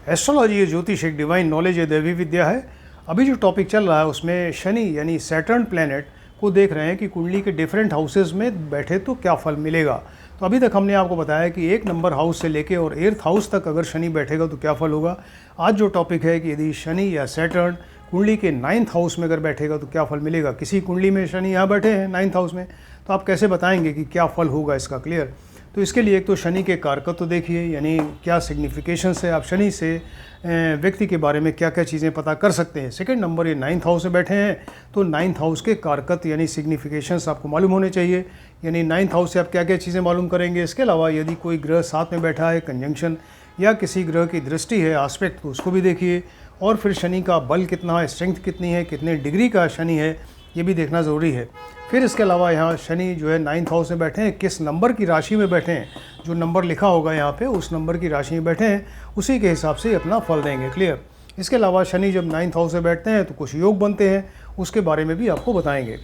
Astrology ये ज्योतिष एक डिवाइन नॉलेज है, दैवी विद्या है। अभी जो टॉपिक चल रहा है उसमें शनि यानी सैटर्न प्लैनेट को देख रहे हैं कि कुंडली के डिफरेंट हाउसेज में बैठे तो क्या फल मिलेगा। तो अभी तक हमने आपको बताया कि 1 नंबर हाउस से लेके और 8th हाउस तक अगर शनि बैठेगा तो क्या फल होगा। आज जो टॉपिक है कि यदि शनि या सैटर्न कुंडली के 9th हाउस में अगर बैठेगा तो क्या फल मिलेगा। किसी कुंडली में शनि यहाँ बैठे हैं 9th हाउस में, तो आप कैसे बताएंगे कि क्या फल होगा इसका। क्लियर। तो इसके लिए एक तो शनि के कारकत्व तो देखिए, यानी क्या सिग्निफिकेशंस है, आप शनि से व्यक्ति के बारे में क्या क्या चीज़ें पता कर सकते हैं। सेकंड नंबर, ये 9th हाउस में बैठे हैं तो 9th हाउस के कारकत्व यानी सिग्निफिकेशंस आपको मालूम होने चाहिए। यानी 9th हाउस से आप क्या क्या चीज़ें मालूम करेंगे। इसके अलावा यदि कोई ग्रह साथ में बैठा है, कंजंक्शन या किसी ग्रह की दृष्टि है, आस्पेक्ट, तो उसको भी देखिए। और फिर शनि का बल कितना है, स्ट्रेंथ कितनी है, कितने डिग्री का शनि है, ये भी देखना ज़रूरी है। फिर इसके अलावा यहाँ शनि जो है 9th हाउस में बैठे हैं, किस नंबर की राशि में बैठे हैं, जो नंबर लिखा होगा यहाँ पे उस नंबर की राशि में बैठे हैं, उसी के हिसाब से अपना फल देंगे। क्लियर। इसके अलावा शनि जब 9th हाउस में बैठते हैं तो कुछ योग बनते हैं, उसके बारे में भी आपको बताएंगे।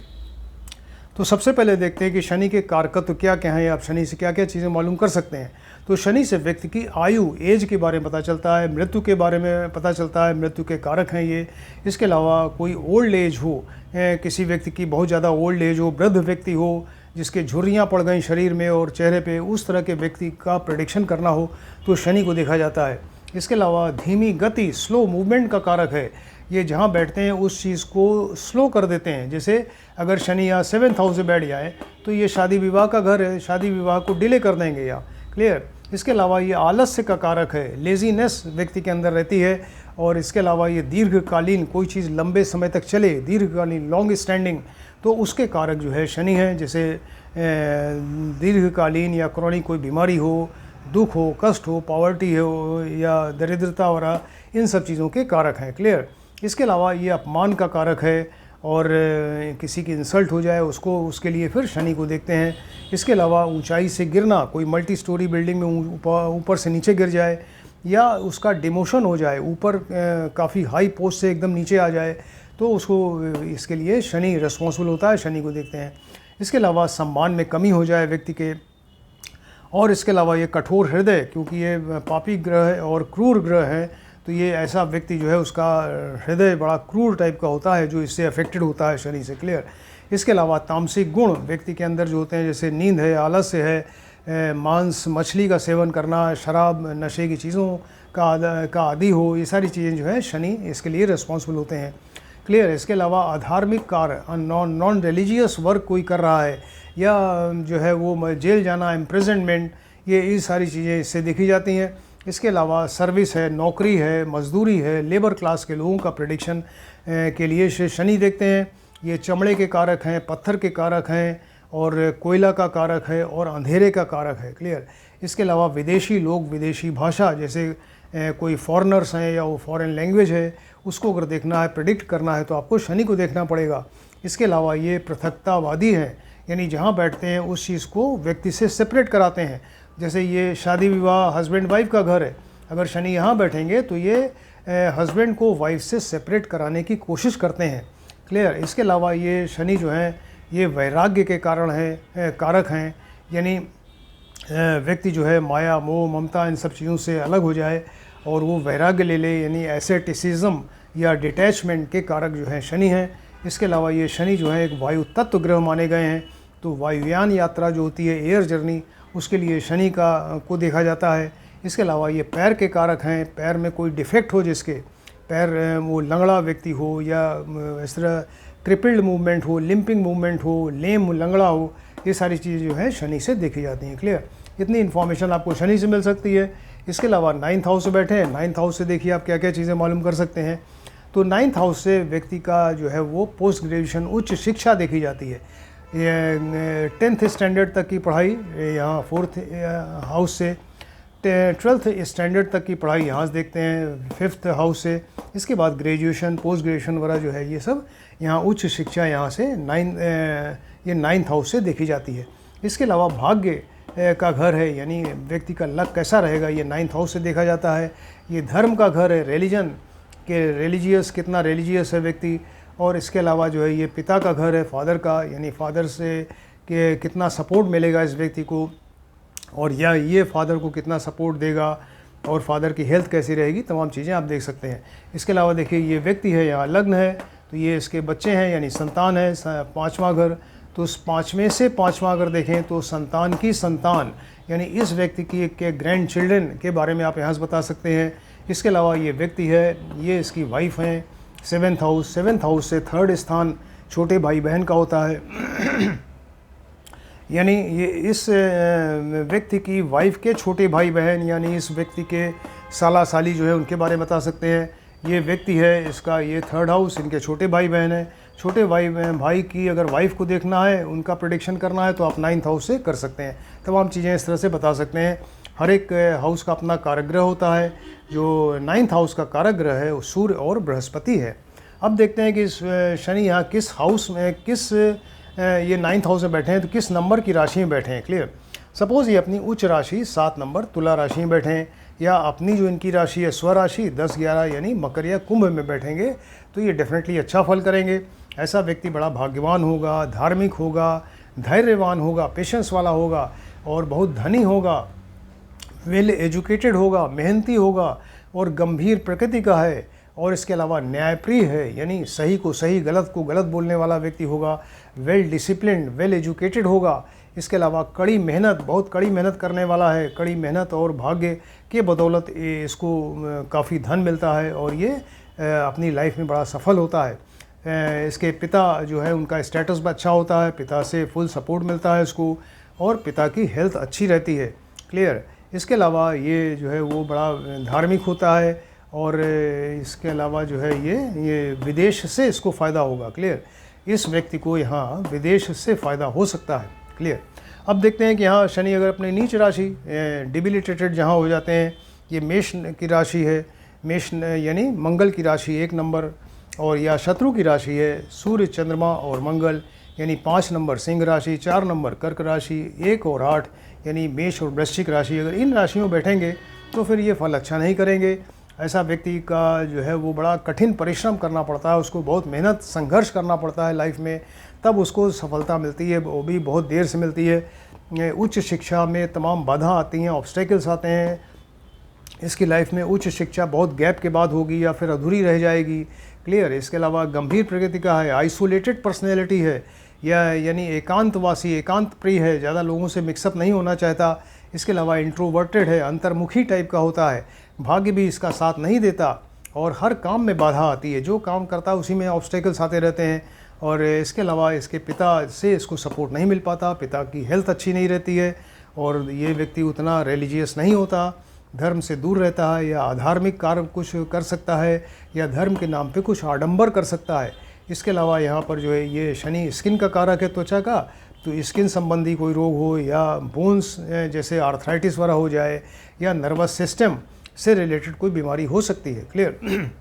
तो सबसे पहले देखते हैं कि शनि के कारकत्व क्या क्या हैं, आप शनि से क्या क्या चीज़ें मालूम कर सकते हैं। तो शनि से व्यक्ति की आयु, एज के बारे में पता चलता है, मृत्यु के बारे में पता चलता है, मृत्यु के कारक हैं ये। इसके अलावा कोई ओल्ड एज हो, किसी व्यक्ति की बहुत ज़्यादा ओल्ड एज हो, वृद्ध व्यक्ति हो जिसके झुर्रियाँ पड़ गई शरीर में और चेहरे पे, उस तरह के व्यक्ति का प्रेडिक्शन करना हो तो शनि को देखा जाता है। इसके अलावा धीमी गति, स्लो मूवमेंट का कारक है, ये जहाँ बैठते हैं उस चीज़ को स्लो कर देते हैं। जैसे अगर शनि यहाँ 7th हाउस से बैठ जाए तो ये शादी विवाह का घर है, शादी विवाह को डिले कर देंगे या। क्लियर। इसके अलावा ये आलस्य का कारक है, लेजीनेस व्यक्ति के अंदर रहती है। और इसके अलावा ये दीर्घकालीन, कोई चीज़ लंबे समय तक चले, दीर्घकालीन, लॉन्ग स्टैंडिंग, तो उसके कारक जो है शनि है। जैसे दीर्घकालीन या क्रॉनिक कोई बीमारी हो, दुख हो, कष्ट हो, पॉवर्टी हो या दरिद्रता वगैरह, इन सब चीज़ों के कारक हैं। क्लियर। इसके अलावा ये अपमान का कारक है और किसी की इंसल्ट हो जाए उसको, उसके लिए फिर शनि को देखते हैं। इसके अलावा ऊंचाई से गिरना, कोई मल्टी स्टोरी बिल्डिंग में ऊपर से नीचे गिर जाए या उसका डिमोशन हो जाए, ऊपर काफ़ी हाई पोस्ट से एकदम नीचे आ जाए, तो उसको, इसके लिए शनि रिस्पॉन्सिबल होता है, शनि को देखते हैं। इसके अलावा सम्मान में कमी हो जाए व्यक्ति के। और इसके अलावा ये कठोर हृदय, क्योंकि ये पापी ग्रह है और क्रूर ग्रह है, तो ये ऐसा व्यक्ति जो है उसका हृदय बड़ा क्रूर टाइप का होता है, जो इससे अफेक्टेड होता है शनि से। क्लियर। इसके अलावा तामसिक गुण व्यक्ति के अंदर जो होते हैं, जैसे नींद है, आलस्य है, मांस मछली का सेवन करना, शराब, नशे की चीज़ों का आदी हो, ये सारी चीज़ें जो है शनि इसके लिए रिस्पॉन्सिबल होते हैं। क्लियर। इसके अलावा आधार्मिक कार्य, नॉन रिलीजियस वर्क कोई कर रहा है या जो है वो जेल जाना, इम्प्रिजनमेंट, ये सारी चीज़ें इससे देखी जाती हैं। इसके अलावा सर्विस है, नौकरी है, मजदूरी है, लेबर क्लास के लोगों का प्रेडिक्शन के लिए शनि देखते हैं। ये चमड़े के कारक हैं, पत्थर के कारक हैं और कोयला का कारक है और अंधेरे का कारक है। क्लियर। इसके अलावा विदेशी लोग, विदेशी भाषा, जैसे कोई फॉरेनर्स हैं या वो फॉरेन लैंग्वेज है, उसको अगर देखना है, प्रेडिक्ट करना है तो आपको शनि को देखना पड़ेगा। इसके अलावा ये पृथकतावादी हैं, यानी जहाँ बैठते हैं उस चीज़ को व्यक्ति से सेपरेट कराते हैं। जैसे ये शादी विवाह, हस्बैंड वाइफ का घर है, अगर शनि यहाँ बैठेंगे तो ये हस्बैंड को वाइफ से सेपरेट कराने की कोशिश करते हैं। क्लियर। इसके अलावा ये शनि जो हैं ये वैराग्य के कारण हैं, कारक हैं, यानी व्यक्ति जो है माया, मोह, ममता, इन सब चीज़ों से अलग हो जाए और वो वैराग्य ले ले, यानी एसेटिसिज्म या डिटैचमेंट के कारक जो हैं शनि हैं। इसके अलावा ये शनि जो है एक वायु तत्व ग्रह माने गए हैं, तो वायुयान यात्रा जो होती है, एयर जर्नी, उसके लिए शनि को देखा जाता है। इसके अलावा ये पैर के कारक हैं, पैर में कोई डिफेक्ट हो, जिसके पैर वो लंगड़ा व्यक्ति हो या इस तरह क्रिपल्ड मूवमेंट हो, लिम्पिंग मूवमेंट हो, लेम, लंगड़ा हो, ये सारी चीज़ें जो है शनि से देखी जाती हैं। क्लियर। इतनी इन्फॉर्मेशन आपको शनि से मिल सकती है। इसके अलावा 9th हाउस से बैठे हैं, 9th हाउस से देखिए आप क्या क्या चीज़ें मालूम कर सकते हैं। तो 9th हाउस से व्यक्ति का जो है वो पोस्ट ग्रेजुएशन, उच्च शिक्षा देखी जाती है। ये 10th स्टैंडर्ड तक की पढ़ाई यहाँ 4th हाउस से, 12th स्टैंडर्ड तक की पढ़ाई यहाँ से देखते हैं 5th हाउस से। इसके बाद ग्रेजुएशन, पोस्ट ग्रेजुएशन वगैरह जो है ये सब यहाँ उच्च शिक्षा यहाँ से 9th हाउस से देखी जाती है। इसके अलावा भाग्य का घर है, यानी व्यक्ति का लक कैसा रहेगा, ये 9th हाउस से देखा जाता है। ये धर्म का घर है, रिलीजन के, रिलीजियस, कितना रिलीजियस है व्यक्ति। और इसके अलावा जो है ये पिता का घर है, फादर का, यानी फादर से कि कितना सपोर्ट मिलेगा इस व्यक्ति को और या ये फादर को कितना सपोर्ट देगा। और फादर की हेल्थ कैसी रहेगी, तमाम चीज़ें आप देख सकते हैं। इसके अलावा देखिए ये व्यक्ति है, यहाँ लग्न है, तो ये इसके बच्चे हैं यानी संतान है, पाँचवा घर। तो उस पाँचवें से पाँचवा अगर देखें तो संतान की संतान यानी इस व्यक्ति की के ग्रैंड चिल्ड्रन के बारे में आप यहाँ से बता सकते हैं। इसके अलावा ये व्यक्ति है, ये इसकी वाइफ हैं। सेवन्थ हाउस से थर्ड स्थान छोटे भाई बहन का होता है यानी ये इस व्यक्ति की वाइफ के छोटे भाई बहन यानी इस व्यक्ति के साला साली जो है उनके बारे में बता सकते हैं। ये व्यक्ति है, इसका ये थर्ड हाउस, इनके छोटे भाई बहन हैं। छोटे भाई की अगर वाइफ को देखना है, उनका प्रेडिक्शन करना है तो आप 9th हाउस से कर सकते हैं। तमाम चीज़ें इस तरह से बता सकते हैं। हर एक हाउस का अपना कारक ग्रह होता है। जो 9th हाउस का कारक ग्रह है वो सूर्य और बृहस्पति है। अब देखते हैं कि शनि यहाँ किस हाउस में, किस ये 9th हाउस में बैठे हैं तो किस नंबर की राशि में बैठे हैं। क्लियर। सपोज़ ये अपनी उच्च राशि 7 नंबर तुला राशि में बैठे हैं, या अपनी जो इनकी राशि है स्वराशि 10-11 यानी मकर या कुंभ में बैठेंगे तो ये डेफिनेटली अच्छा फल करेंगे। ऐसा व्यक्ति बड़ा भाग्यवान होगा, धार्मिक होगा, धैर्यवान होगा, पेशेंस वाला होगा और बहुत धनी होगा, वेल एजुकेटेड होगा, मेहनती होगा और गंभीर प्रकृति का है। और इसके अलावा न्यायप्रिय है यानी सही को सही, गलत को गलत बोलने वाला व्यक्ति होगा, वेल डिसिप्लिन्ड, वेल एजुकेटेड होगा। इसके अलावा कड़ी मेहनत, बहुत कड़ी मेहनत करने वाला है। कड़ी मेहनत और भाग्य के बदौलत इसको काफ़ी धन मिलता है और ये अपनी लाइफ में बड़ा सफल होता है। इसके पिता जो है उनका स्टेटस भी अच्छा होता है, पिता से फुल सपोर्ट मिलता है इसको और पिता की हेल्थ अच्छी रहती है। क्लियर। इसके अलावा ये जो है वो बड़ा धार्मिक होता है और इसके अलावा जो है ये विदेश से इसको फ़ायदा होगा। क्लियर। इस व्यक्ति को यहाँ विदेश से फ़ायदा हो सकता है। क्लियर। अब देखते हैं कि यहाँ शनि अगर अपने नीच राशि डिबिलिटेटेड जहाँ हो जाते हैं, ये मेष की राशि है, मेष यानी मंगल की राशि 1 नंबर, और या शत्रु की राशि है सूर्य, चंद्रमा और मंगल यानी 5 नंबर सिंह राशि, 4 नंबर कर्क राशि, 1 और 8 यानी मेष और वृश्चिक राशि। अगर इन राशियों में बैठेंगे तो फिर ये फल अच्छा नहीं करेंगे। ऐसा व्यक्ति का जो है वो बड़ा कठिन परिश्रम करना पड़ता है, उसको बहुत मेहनत संघर्ष करना पड़ता है लाइफ में, तब उसको सफलता मिलती है, वो भी बहुत देर से मिलती है। उच्च शिक्षा में तमाम बाधा आती हैं, ऑब्स्टेकल्स आते हैं। इसकी लाइफ में उच्च शिक्षा बहुत गैप के बाद होगी या फिर अधूरी रह जाएगी। क्लियर। इसके अलावा गंभीर प्रकृति का है, आइसोलेटेड पर्सनैलिटी है या यानी एकांतवासी, एकांत प्रिय है, ज़्यादा लोगों से मिक्सअप नहीं होना चाहता। इसके अलावा इंट्रोवर्टेड है, अंतर्मुखी टाइप का होता है, भाग्य भी इसका साथ नहीं देता और हर काम में बाधा आती है, जो काम करता है उसी में ऑब्स्टेकल्स आते रहते हैं। और इसके अलावा इसके पिता से इसको सपोर्ट नहीं मिल पाता, पिता की हेल्थ अच्छी नहीं रहती है और ये व्यक्ति उतना रिलीजियस नहीं होता, धर्म से दूर रहता है या अधार्मिक कार्य कुछ कर सकता है या धर्म के नाम पे कुछ आडंबर कर सकता है। इसके अलावा यहाँ पर जो है ये शनि स्किन का कारक है, त्वचा का, तो स्किन संबंधी कोई रोग हो या बोन्स जैसे आर्थराइटिस वगैरह हो जाए या नर्वस सिस्टम से रिलेटेड कोई बीमारी हो सकती है। क्लियर।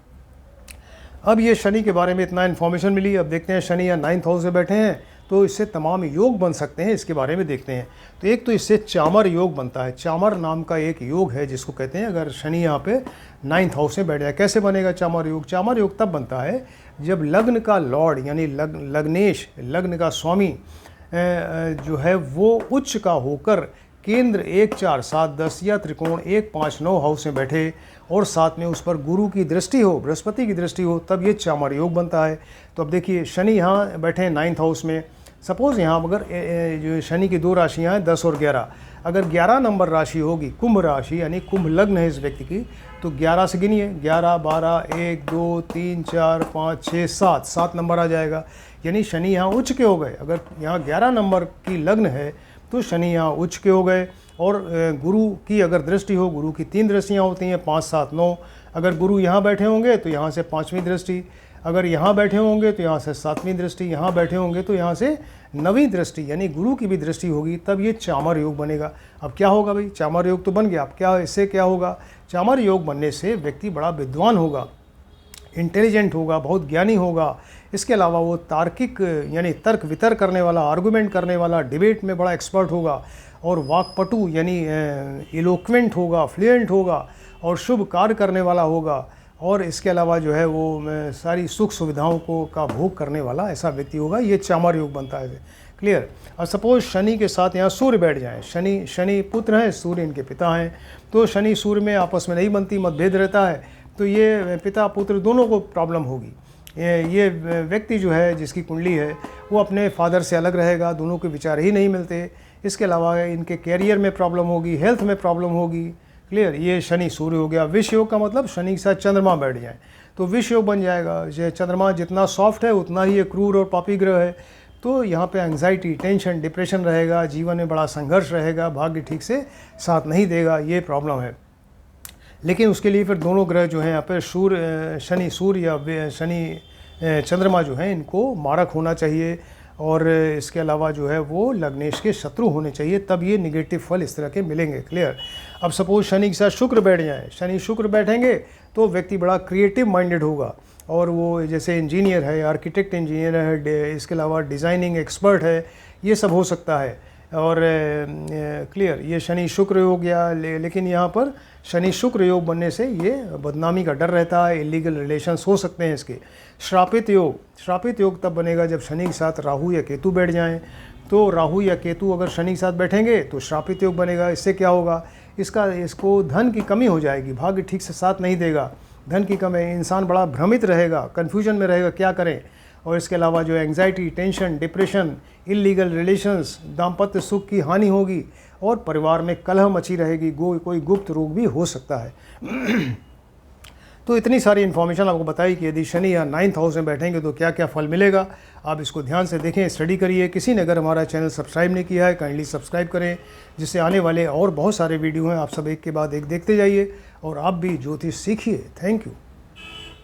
अब ये शनि के बारे में इतना इन्फॉर्मेशन मिली। अब देखते हैं शनि या 9th हाउस में बैठे हैं तो इससे तमाम योग बन सकते हैं, इसके बारे में देखते हैं। तो एक तो इससे चामर योग बनता है, चामर नाम का एक योग है जिसको कहते हैं अगर शनि यहाँ पे 9th हाउस में बैठ जाए। कैसे बनेगा चामर योग? चामर योग तब बनता है जब लग्न का लॉर्ड यानी लग्नेश, लग्न का स्वामी जो है वो उच्च का होकर केंद्र 1, 4, 7, 10 या त्रिकोण 1, 5, 9 हाउस में बैठे और साथ में उस पर गुरु की दृष्टि हो, बृहस्पति की दृष्टि हो, तब ये चामर योग बनता है। तो अब देखिए शनि यहाँ बैठे हैं 9th हाउस में। सपोज़ यहाँ अगर जो शनि की 2 राशियाँ हैं 10 और 11, अगर 11 नंबर राशि होगी कुंभ राशि यानी कुंभ लग्न है इस व्यक्ति की, तो 11 से गिनिए 11, 12, 1, 2, 3, 4, 5, 6, 7 नंबर आ जाएगा यानी शनि यहाँ उच्च के हो गए। अगर यहाँ 11 नंबर की लग्न है तो शनि यहाँ उच्च के हो गए। और गुरु की अगर दृष्टि हो, गुरु की 3 दृष्टियाँ होती हैं 5, 7, 9। अगर गुरु यहाँ बैठे होंगे तो यहाँ से 5वीं दृष्टि, अगर यहाँ बैठे होंगे तो यहाँ से 7वीं दृष्टि, यहाँ बैठे होंगे तो यहाँ से 9वीं दृष्टि यानी गुरु की भी दृष्टि होगी, तब ये चामर योग बनेगा। अब क्या होगा भाई, चामर योग तो बन गया, अब क्या इससे क्या होगा? चामर योग बनने से व्यक्ति बड़ा विद्वान होगा, इंटेलिजेंट होगा, बहुत ज्ञानी होगा। इसके अलावा वो तार्किक यानी तर्क वितर्क करने वाला, आर्गुमेंट करने वाला, डिबेट में बड़ा एक्सपर्ट होगा और वाकपटु यानी इलोक्वेंट होगा, फ्लुएंट होगा और शुभ कार्य करने वाला होगा। और इसके अलावा जो है वो सारी सुख सुविधाओं को का भोग करने वाला ऐसा व्यक्ति होगा। ये चामर योग बनता है। क्लियर। और सपोज शनि के साथ यहाँ सूर्य बैठ जाए, शनि पुत्र हैं, सूर्य इनके पिता हैं, तो शनि सूर्य में आपस में नहीं बनती, मतभेद रहता है, तो ये पिता पुत्र दोनों को प्रॉब्लम होगी। ये व्यक्ति जो है जिसकी कुंडली है वो अपने फादर से अलग रहेगा, दोनों के विचार ही नहीं मिलते। इसके अलावा इनके कैरियर में प्रॉब्लम होगी, हेल्थ में प्रॉब्लम होगी। क्लियर। ये शनि सूर्य हो गया। विष योग का मतलब शनि के साथ चंद्रमा बैठ जाए तो विष योग बन जाएगा। ये चंद्रमा जितना सॉफ्ट है उतना ही ये क्रूर और पापी ग्रह है, तो यहाँ पे एंग्जाइटी, टेंशन, डिप्रेशन रहेगा, जीवन में बड़ा संघर्ष रहेगा, भाग्य ठीक से साथ नहीं देगा, ये प्रॉब्लम है। लेकिन उसके लिए फिर दोनों ग्रह जो हैं यहाँ पर शनि सूर्य या शनि चंद्रमा जो है इनको मारक होना चाहिए, और इसके अलावा जो है वो लग्नेश के शत्रु होने चाहिए, तब ये निगेटिव फल इस तरह के मिलेंगे। क्लियर। अब सपोज शनि के साथ शुक्र बैठ जाए, शनि शुक्र बैठेंगे तो व्यक्ति बड़ा क्रिएटिव माइंडेड होगा, और वो जैसे इंजीनियर है, आर्किटेक्ट इंजीनियर है, इसके अलावा डिज़ाइनिंग एक्सपर्ट है, ये सब हो सकता है। और क्लियर। ये शनि शुक्र हो गया, लेकिन यहाँ पर शनि शुक्र योग बनने से ये बदनामी का डर रहता है, इलीगल रिलेशंस हो सकते हैं इसके। श्रापित योग तब बनेगा जब शनि के साथ राहु या केतु बैठ जाएं, तो राहु या केतु अगर शनि के साथ बैठेंगे तो श्रापित योग बनेगा। इससे क्या होगा, इसको धन की कमी हो जाएगी, भाग्य ठीक से साथ नहीं देगा, धन की कमी, इंसान बड़ा भ्रमित रहेगा, कन्फ्यूजन में रहेगा क्या करें। और इसके अलावा जो anxiety, tension, depression, illegal relations, दाम्पत्य सुख की हानि होगी, और परिवार में कलह मची रहेगी, कोई गुप्त रोग भी हो सकता है। तो इतनी सारी इन्फॉर्मेशन आपको बताई कि यदि शनि या 9th हाउस में बैठेंगे तो क्या क्या फल मिलेगा। आप इसको ध्यान से देखें, स्टडी करिए। किसी ने अगर हमारा चैनल सब्सक्राइब नहीं किया है, काइंडली सब्सक्राइब करें, जिससे आने वाले और बहुत सारे वीडियो हैं आप सब एक के बाद एक देखते जाइए, और आप भी ज्योतिष सीखिए। Thank you.